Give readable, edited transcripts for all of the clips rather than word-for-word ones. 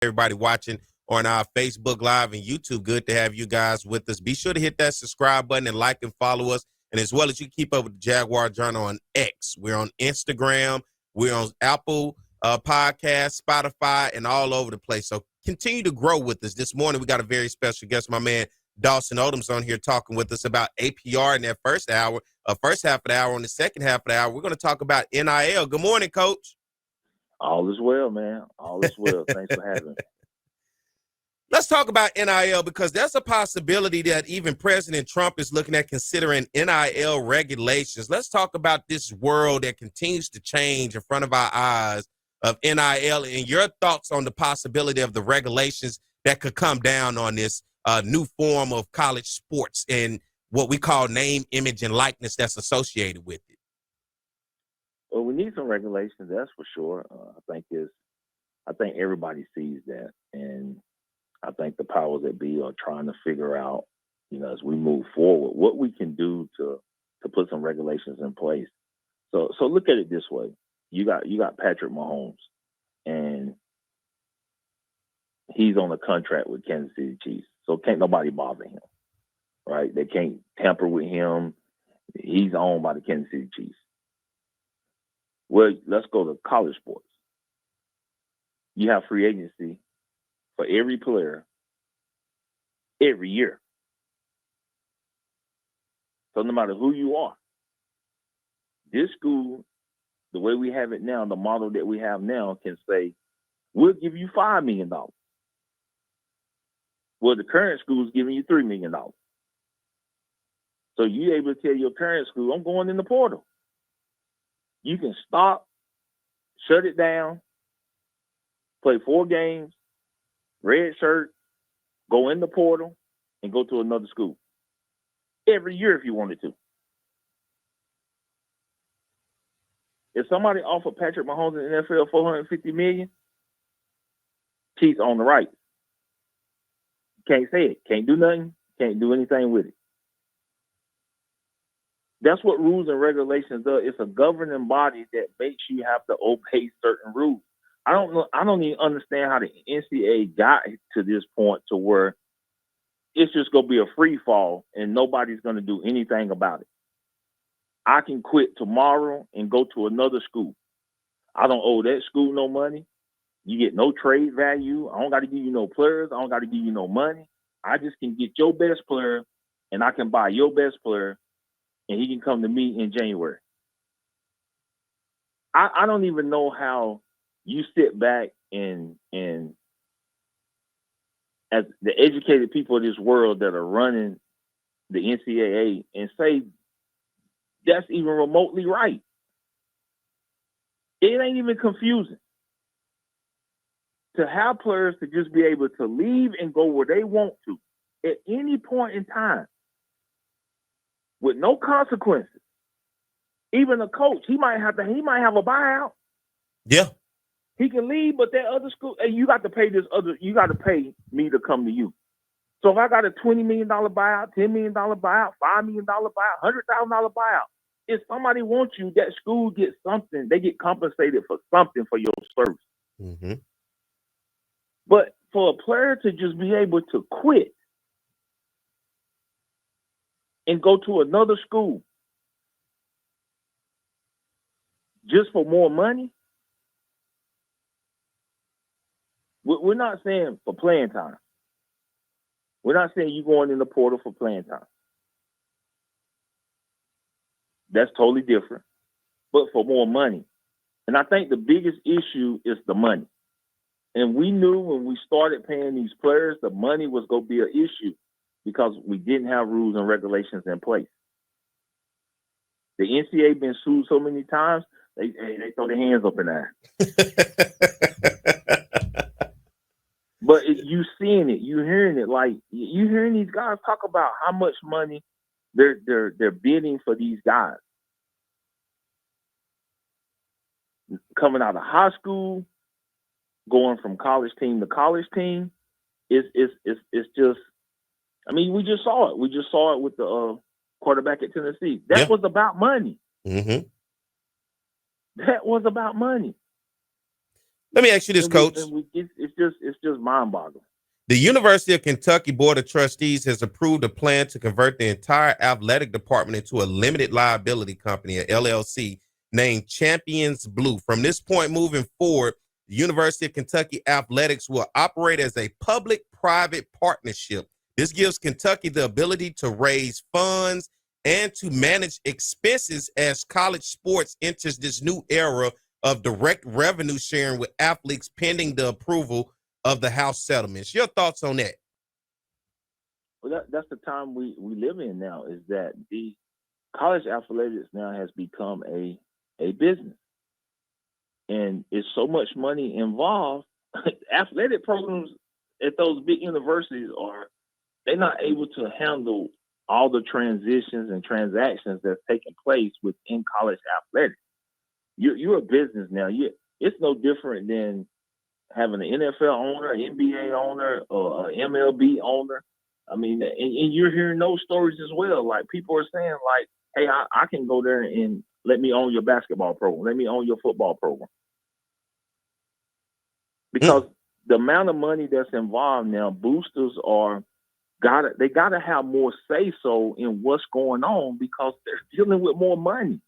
everybody watching on our Facebook Live and YouTube. Good to have you guys with us. Be sure to hit that subscribe button and like and follow us. And as well as you keep up with the Jaguar Journal on X. We're on Instagram. We're on Apple Podcasts, Spotify, and all over the place. So continue to grow with us. This morning, we got a very special guest, my man, Dawson Odums, on here talking with us about APR in that first half of the hour. On the second half of the hour, we're going to talk about NIL. Good morning, Coach. All is well, man. All is well. Thanks for having me. Let's talk about NIL because there's a possibility that even President Trump is looking at considering NIL regulations. Let's talk about this world that continues to change in front of our eyes of NIL and your thoughts on the possibility of the regulations that could come down on this new form of college sports and what we call name, image, and likeness that's associated with it. Well, we need some regulations, that's for sure. I think everybody sees that, and I think the powers that be are trying to figure out, as we move forward, what we can do to put some regulations in place. So look at it this way: you got Patrick Mahomes, and he's on a contract with Kansas City Chiefs, so can't nobody bother him, right? They can't tamper with him. He's owned by the Kansas City Chiefs. Well, let's go to college sports. You have free agency for every player every year. So no matter who you are, this school, the way we have it now, the model that we have now can say, we'll give you $5 million. Well, the current school is giving you $3 million. So you're able to tell your current school, I'm going in the portal. You can stop, shut it down, play 4 games, red shirt, go in the portal, and go to another school every year if you wanted to. If somebody offered Patrick Mahomes in the NFL $450 million, Chiefs on the right. Can't say it. Can't do nothing. Can't do anything with it. That's what rules and regulations are. It's a governing body that makes you have to obey certain rules. I don't even understand how the NCAA got to this point to where it's just going to be a free fall and nobody's going to do anything about it. I can quit tomorrow and go to another school. I don't owe that school no money. You get no trade value. I don't got to give you no players. I don't got to give you no money. I just can get your best player and I can buy your best player and he can come to me in January. I don't even know how you sit back and as the educated people of this world that are running the NCAA and say that's even remotely right. It ain't even confusing. To have players to just be able to leave and go where they want to at any point in time with no consequences. Even a coach, he might have a buyout. Yeah. He can leave, but that other school, and you got to pay me to come to you. So if I got a $20 million buyout, $10 million buyout, $5 million buyout, $100,000 buyout, if somebody wants you, that school gets something. They get compensated for something for your service. Mm-hmm. But for a player to just be able to quit and go to another school just for more money, we're not saying for playing time. We're not saying you going in the portal for playing time. That's totally different. But for more money. And I think the biggest issue is the money. And we knew when we started paying these players, the money was going to be an issue because we didn't have rules and regulations in place. The NCAA been sued so many times, they throw their hands up in there. But you seeing it, you hearing it, like you hearing these guys talk about how much money they're bidding for these guys. Coming out of high school, going from college team to college team, it's just. I mean, we just saw it. We just saw it with the quarterback at Tennessee. That was about money. Mm-hmm. That was about money. Let me ask you this, Coach. It's just mind-boggling. The University of Kentucky Board of Trustees has approved a plan to convert the entire athletic department into a limited liability company, a LLC, named Champions Blue. From this point moving forward, the University of Kentucky Athletics will operate as a public-private partnership. This gives Kentucky the ability to raise funds and to manage expenses as college sports enters this new era of direct revenue sharing with athletes pending the approval of the House settlements. Your thoughts on that? Well, that's the time we live in now, is that the college athletics now has become a business. And it's so much money involved. Athletic programs at those big universities they're not able to handle all the transitions and transactions that's taking place within college athletics. You're a business now. It's no different than having an NFL owner, an NBA owner, or an MLB owner. I mean, and you're hearing those stories as well. Like, people are saying, like, hey, I can go there and let me own your basketball program. Let me own your football program. Because the amount of money that's involved now, boosters they gotta have more say so in what's going on, because they're dealing with more money.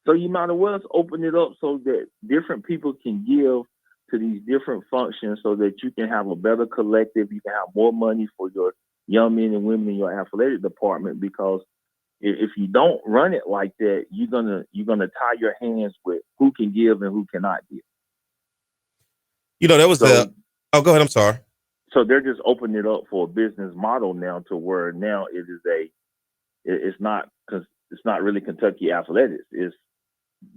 So you might as well open it up so that different people can give to these different functions, so that you can have a better collective. You can have more money for your young men and women in your athletic department, because if you don't run it like that, you're gonna tie your hands with who can give and who cannot give. You know, that was go ahead. I'm sorry. So they're just opening it up for a business model now, to where now it's not really Kentucky Athletics.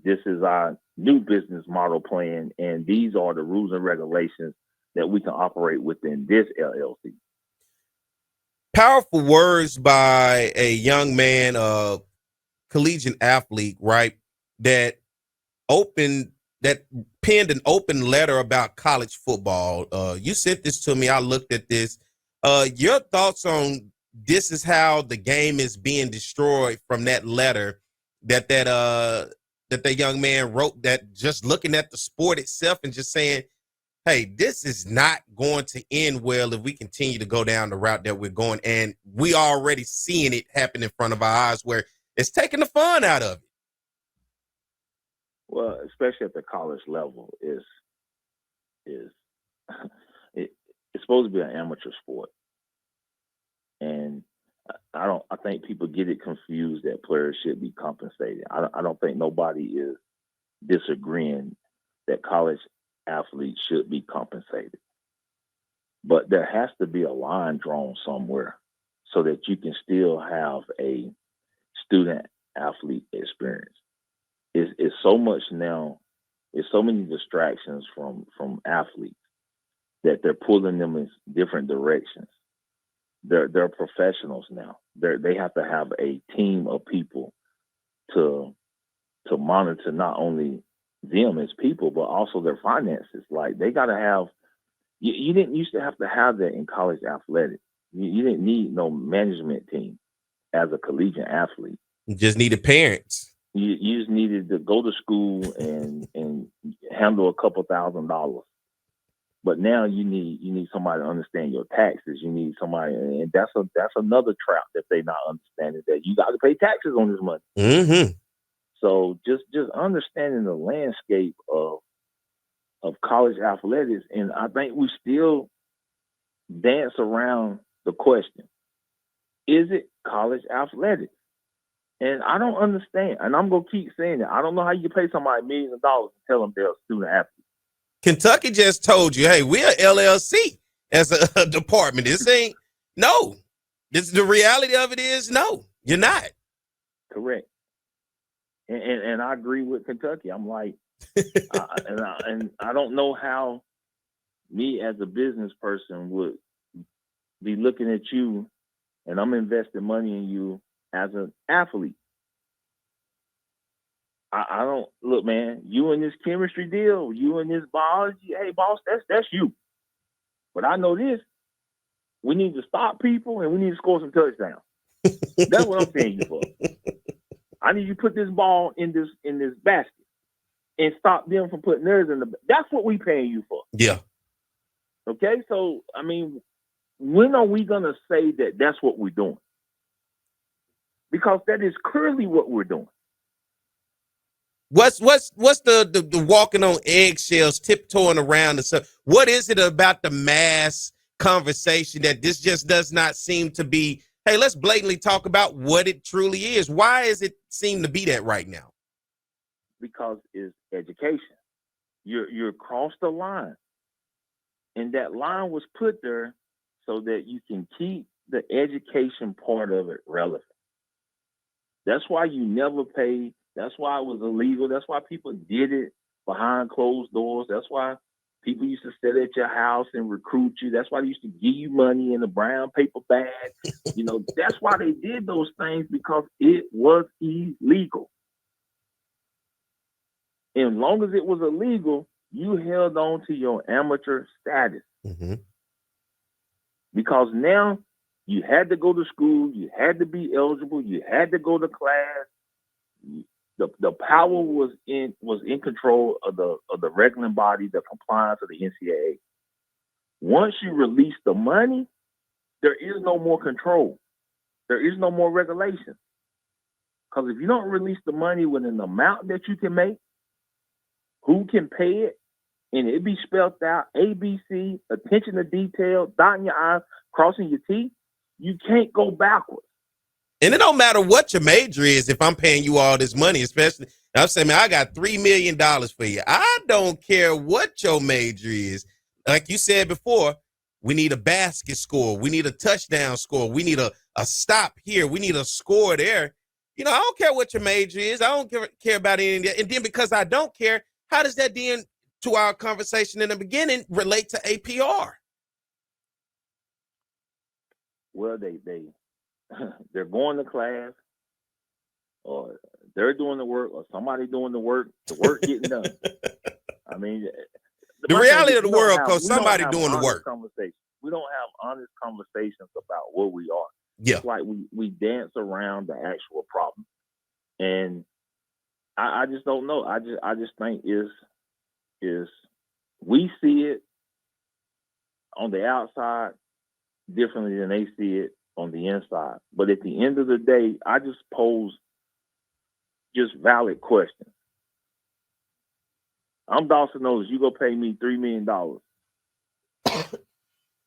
This is our new business model plan, and these are the rules and regulations that we can operate within this LLC. Powerful words by a young man, collegiate athlete, right? That penned an open letter about college football. You sent this to me. I looked at this. Your thoughts on this is how the game is being destroyed from that letter that young man wrote, that just looking at the sport itself and just saying, hey, this is not going to end well if we continue to go down the route that we're going. And we already seeing it happen in front of our eyes, where it's taking the fun out of it. Well, especially at the college level, it's supposed to be an amateur sport. And I think people get it confused that players should be compensated. I don't think nobody is disagreeing that college athletes should be compensated. But there has to be a line drawn somewhere so that you can still have a student athlete experience. It's so much now, it's so many distractions from athletes that they're pulling them in different directions. They're professionals now. They have to have a team of people to monitor not only them as people, but also their finances. Like, they got to have, you didn't used to have to have that in college athletics. You didn't need no management team as a collegiate athlete. You just needed parents. You just needed to go to school and handle a couple $1,000. But now you need somebody to understand your taxes. You need somebody, and that's another trap that they not understanding, that you got to pay taxes on this money. Mm-hmm. So just understanding the landscape of college athletics, and I think we still dance around the question: is it college athletics? And I don't understand, and I'm gonna keep saying it. I don't know how you pay somebody millions of dollars and tell them they're a student athlete. Kentucky just told you, hey, we're LLC as a department. This ain't, no. This, the reality of it is, no, you're not. Correct. And I agree with Kentucky. I'm like, and I don't know how me as a business person would be looking at you, and I'm investing money in you as an athlete. I don't look, man. You in this chemistry deal, you in this biology. Hey, boss, that's you. But I know this: we need to stop people, and we need to score some touchdowns. That's what I'm paying you for. I need you to put this ball in this basket. and stop them from putting theirs in the. That's what we paying you for. Yeah. Okay, so I mean, when are we gonna say that that's what we're doing? Because that is clearly what we're doing. What's the walking on eggshells, tiptoeing around the stuff? What is it about the mass conversation that this just does not seem to be? Hey, let's blatantly talk about what it truly is. Why is it seem to be that right now? Because it's education. You're across the line, and that line was put there so that you can keep the education part of it relevant. That's why you never paid. That's why it was illegal. That's why people did it behind closed doors. That's why people used to sit at your house and recruit you. That's why they used to give you money in a brown paper bag. That's why they did those things, because it was illegal. And as long as it was illegal, you held on to your amateur status. Mm-hmm. Because now you had to go to school, you had to be eligible, you had to go to class. The power was in control of the regular body, the compliance of the NCAA. Once you release the money, there is no more control. There is no more regulation. Because if you don't release the money with an amount that you can make, who can pay it, and it be spelled out, ABC, attention to detail, dotting your I's, crossing your T's, you can't go backwards. And it don't matter what your major is if I'm paying you all this money, especially, I'm saying, man, I got $3 million for you. I don't care what your major is. Like you said before, we need a basket score. We need a touchdown score. We need a stop here. We need a score there. I don't care what your major is. I don't care about any of that. And then because I don't care, how does that then, to our conversation in the beginning, relate to APR? Well, they're going to class, or they're doing the work, or somebody doing the work getting done. I mean, the reality of the world, because somebody doing the work. We don't have honest conversations about where we are. Yeah. It's like we dance around the actual problem. And I just don't know. I just think is we see it on the outside differently than they see it on the inside. But at the end of the day, I just pose just valid questions. I'm Dawson Odums. You go pay me $3 million.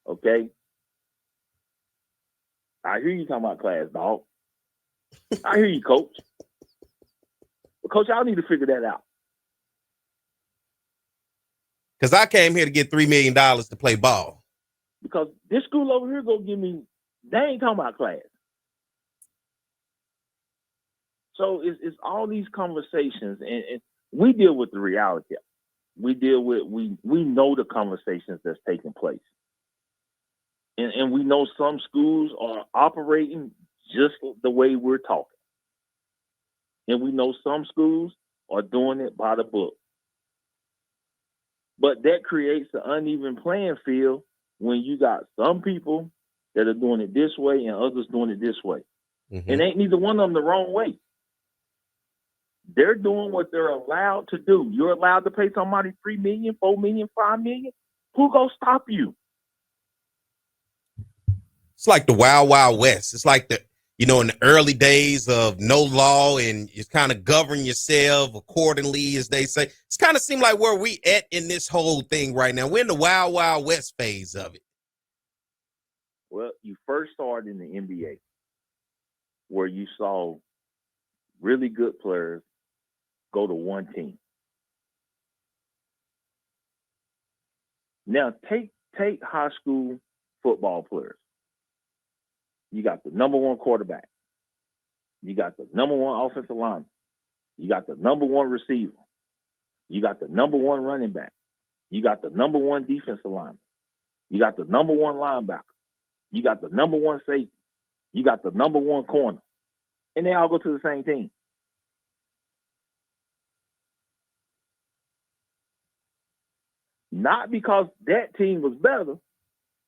Okay? I hear you talking about class, dog. I hear you, coach. But coach, y'all need to figure that out. Because I came here to get $3 million to play ball. Because this school over here gonna give me, they ain't talking about class. So it's all these conversations, and we deal with the reality. We know the conversations that's taking place. And we know some schools are operating just the way we're talking. And we know some schools are doing it by the book. But that creates an uneven playing field when you got some people that are doing it this way and others doing it this way. Mm-hmm. And ain't neither one of them the wrong way. They're doing what they're allowed to do. You're allowed to pay somebody $3 million, $4 million, $5 million. Who gonna stop you? It's like the Wild Wild West. It's like in the early days of no law, and you kind of govern yourself accordingly, as they say. It's kind of seemed like where we at in this whole thing right now. We're in the Wild Wild West phase of it. Well, you first started in the NBA, where you saw really good players go to one team. Now take high school football players. You got the number one quarterback. You got the number one offensive lineman. You got the number one receiver. You got the number one running back. You got the number one defensive lineman. You got the number one linebacker. You got the number one safety. You got the number one corner. And they all go to the same team. Not because that team was better,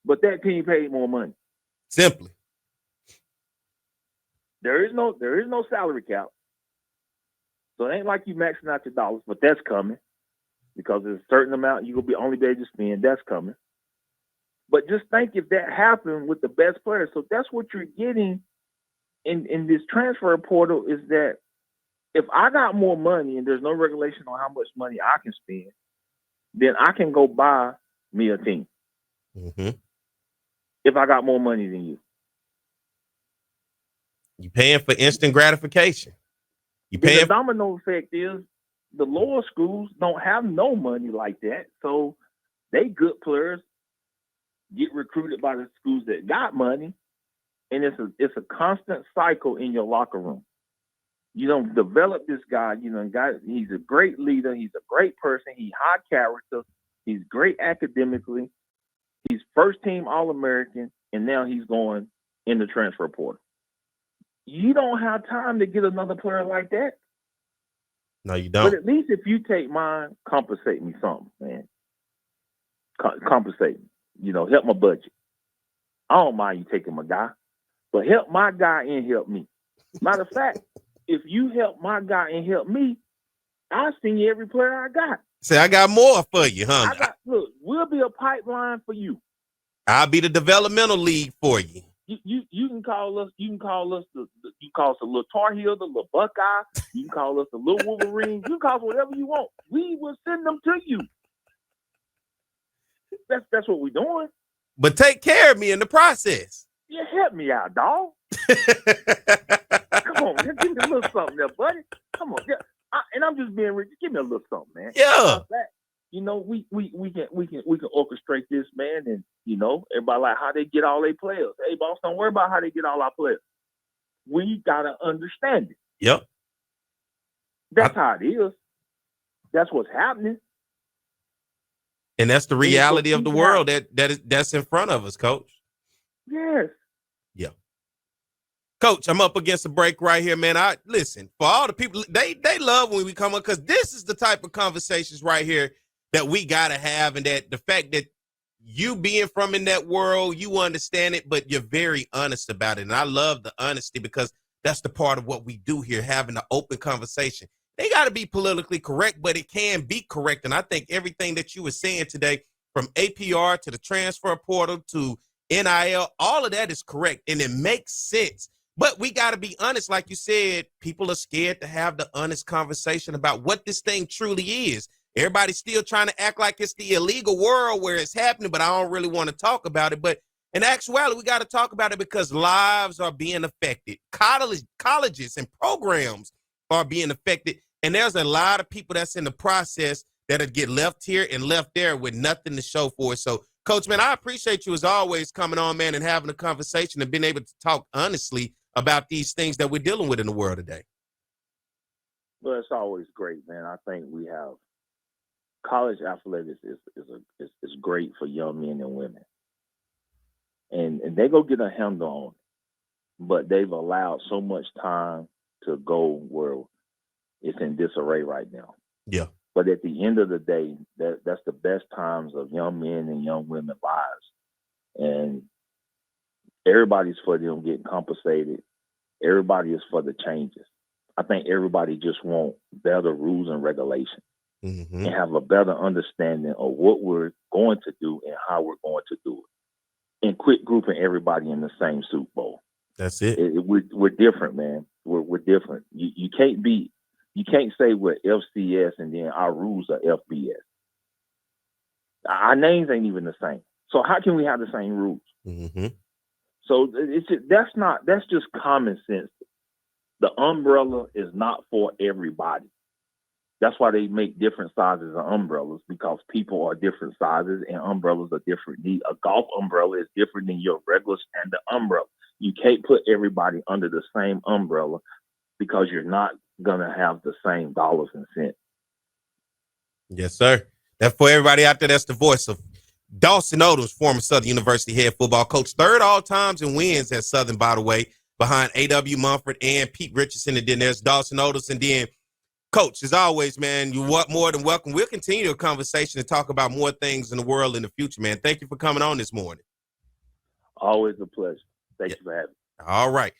but that team paid more money. Simply. There is no salary cap. So it ain't like you maxing out your dollars, but that's coming because there's a certain amount you will be only be able to spend. That's coming. But just think if that happened with the best players. So that's what you're getting in this transfer portal is that if I got more money and there's no regulation on how much money I can spend, then I can go buy me a team. Mm-hmm. If I got more money than you. You paying for instant gratification. The domino effect is the lower schools don't have no money like that. So they good players get recruited by the schools that got money. And it's a constant cycle in your locker room. You don't develop this guy, he's a great leader, he's a great person, he's high character, he's great academically, he's first team All-American, and now he's going in the transfer portal. You don't have time to get another player like that. No, you don't. But at least if you take mine, compensate me something, man. Compensate me. Help my budget. I don't mind you taking my guy, but help my guy and help me. Matter of fact, if you help my guy and help me, I'll send you every player I got. Say, I got more for you, huh? Look, we'll be a pipeline for you. I'll be the developmental league for you. You can call us. You can call us the little Tar Heel, the little Buckeye. You can call us the little Wolverine. You can call us whatever you want. We will send them to you. That's what we're doing. But take care of me in the process. Yeah, help me out, dog. Come on, man. Give me a little something there, buddy. Come on, yeah. And I'm just being rich. Give me a little something, man. Yeah. We can orchestrate this, man, and everybody like how they get all their players. Hey, boss, don't worry about how they get all our players. We gotta understand it. Yep. That's how it is. That's what's happening. And that's the reality of the world that's in front of us, Coach. Yes. Yeah. Coach, I'm up against a break right here, man. Listen, for all the people, they love when we come up because this is the type of conversations right here that we got to have, and that the fact that you being from in that world, you understand it, but you're very honest about it. And I love the honesty because that's the part of what we do here, having an open conversation. They got to be politically correct, but it can be correct. And I think everything that you were saying today, from APR to the transfer portal to NIL, all of that is correct, and it makes sense. But we got to be honest. Like you said, people are scared to have the honest conversation about what this thing truly is. Everybody's still trying to act like it's the illegal world where it's happening, but I don't really want to talk about it. But in actuality, we got to talk about it because lives are being affected. Colleges and programs are being affected. And there's a lot of people that's in the process that'll get left here and left there with nothing to show for it. So, Coach, man, I appreciate you as always coming on, man, and having a conversation and being able to talk honestly about these things that we're dealing with in the world today. Well, it's always great, man. I think we have college athletics is great for young men and women. And they go get a handle on it. But they've allowed so much time to go where it's in disarray right now. Yeah. But at the end of the day, that's the best times of young men and young women's lives. And everybody's for them getting compensated. Everybody is for the changes. I think everybody just want better rules and regulations and have a better understanding of what we're going to do and how we're going to do it. And quit grouping everybody in the same Super Bowl. That's it. We're different, man. We're different. You can't say we're FCS and then our rules are FBS. Our names ain't even the same. So how can we have the same rules? Mm-hmm. So that's just common sense. The umbrella is not for everybody. That's why they make different sizes of umbrellas, because people are different sizes and umbrellas are different. A golf umbrella is different than your regular standard umbrella. You can't put everybody under the same umbrella because you're not going to have the same dollars and cents. Yes, sir. That's for everybody out there. That's the voice of Dawson Odums, former Southern University head football coach, third all times in wins at Southern, by the way, behind A.W. Mumford and Pete Richardson. And then there's Dawson Odums. And then, Coach, as always, man, you want more than welcome. We'll continue the conversation and talk about more things in the world in the future, man. Thank you for coming on this morning. Always a pleasure. Thank you for having me. All right.